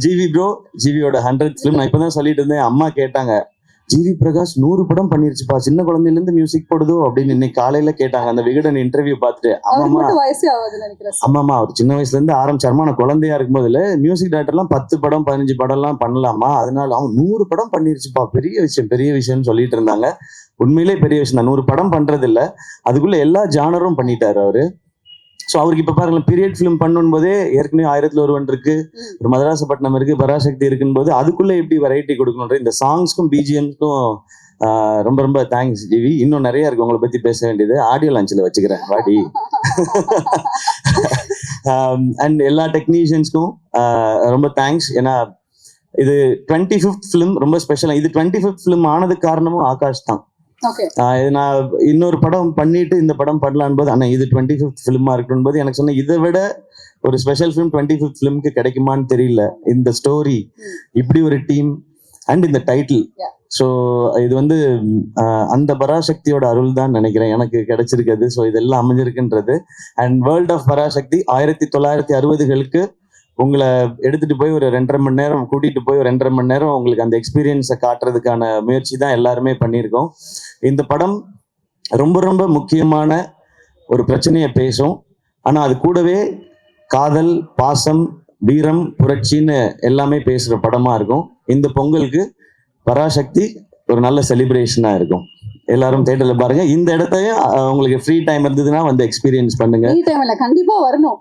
GV bro, ஜிவியோட 100th film. நான் இப்பதான் சொல்லிட்டு இருந்தேன், அம்மா கேட்டாங்க, ஜிவி பிரகாஷ் 100 படம் பண்ணிருச்சுப்பா, சின்ன குழந்தையில இருந்து மியூசிக் போடுதோ அப்படின்னு இன்னைக்கு காலையில கேட்டாங்க அந்த விகடன் இன்டர்வியூ பார்த்துட்டு. ஆமாமா, அவர் சின்ன வயசுல இருந்து ஆரம்பிச்சாருமா, நான் குழந்தையா இருக்கும் போதுல மியூசிக் டைரக்டர்லாம் 10 படம் 15 படம் எல்லாம் பண்ணலாமா, அதனால அவன் 100 படம் பண்ணிருச்சுப்பா, பெரிய விஷயம்னு சொல்லிட்டு இருந்தாங்க. உண்மையிலே பெரிய விஷயம் தான். 100 படம் பண்றது இல்ல, அதுக்குள்ள எல்லா ஜானரும் பண்ணிட்டாரு அவரு. ஸோ அவருக்கு இப்ப பாருங்களேன், பீரியட் ஃபிலிம் பண்ணும் போதே ஏற்கனவே 1001 இருக்கு, ஒரு மதராசப்பட்டினம் இருக்கு, பராசக்தி இருக்குன்னு போது அதுக்குள்ள எப்படி வெரைட்டி கொடுக்கணுன்ற இந்த சாங்ஸ்க்கும் பிஜிஎம்க்கும் ரொம்ப ரொம்ப தேங்க்ஸ் ஜிவி. இன்னும் நிறைய இருக்கு உங்களை பத்தி பேச வேண்டியது, ஆடியோ லான்ச்சில் வச்சுக்கிறேன் வாடி. அண்ட் எல்லா டெக்னீஷியன்ஸ்க்கும் ரொம்ப தேங்க்ஸ். ஏன்னா இது 25th ஃபிலிம், ரொம்ப ஸ்பெஷலா. இது 25th ஃபிலிம் ஆனதுக்கு காரணமும் ஆகாஷ் தான். நான் இன்னொரு படம் பண்ணிட்டு இந்த படம் பண்ணலான் போது, ஆனா இது 25th ஃபிலிமா இருக்கணும் போது எனக்கு சொன்ன, இதை விட ஒரு ஸ்பெஷல் ஃபிலிம் 25th ஃபிலிமுக்கு கிடைக்குமான்னு தெரியல. இந்த ஸ்டோரி, இப்படி ஒரு டீம் அண்ட் இந்த டைட்டில். ஸோ இது வந்து அந்த பராசக்தியோட அருள் தான் நினைக்கிறேன் எனக்கு கிடைச்சிருக்குது. ஸோ இதெல்லாம் அமைஞ்சிருக்குன்றது. அண்ட் வேர்ல்ட் ஆஃப் பராசக்தி 1960களுக்கு உங்களை எடுத்துட்டு போய் ஒரு 2.5 மணி நேரம் கூட்டிட்டு போய் ஒரு 2.5 மணி நேரம் உங்களுக்கு அந்த எக்ஸ்பீரியன்ஸை காட்டுறதுக்கான முயற்சி தான் எல்லாருமே பண்ணியிருக்கோம். இந்த படம் ரொம்ப ரொம்ப முக்கியமான ஒரு பிரச்சனையை பேசும். ஆனா அது கூடவே காதல், பாசம், வீரம், புரட்சின்னு எல்லாமே பேசுற படமா இருக்கும். இந்த பொங்கலுக்கு பராசக்தி ஒரு நல்ல செலிப்ரேஷனா இருக்கும். எல்லாரும் தியேட்டர்ல பாருங்க. இந்த இடத்தையும் உங்களுக்கு ஃப்ரீ டைம் இருந்ததுன்னா வந்து எக்ஸ்பீரியன்ஸ் பண்ணுங்க. கண்டிப்பா வரணும்.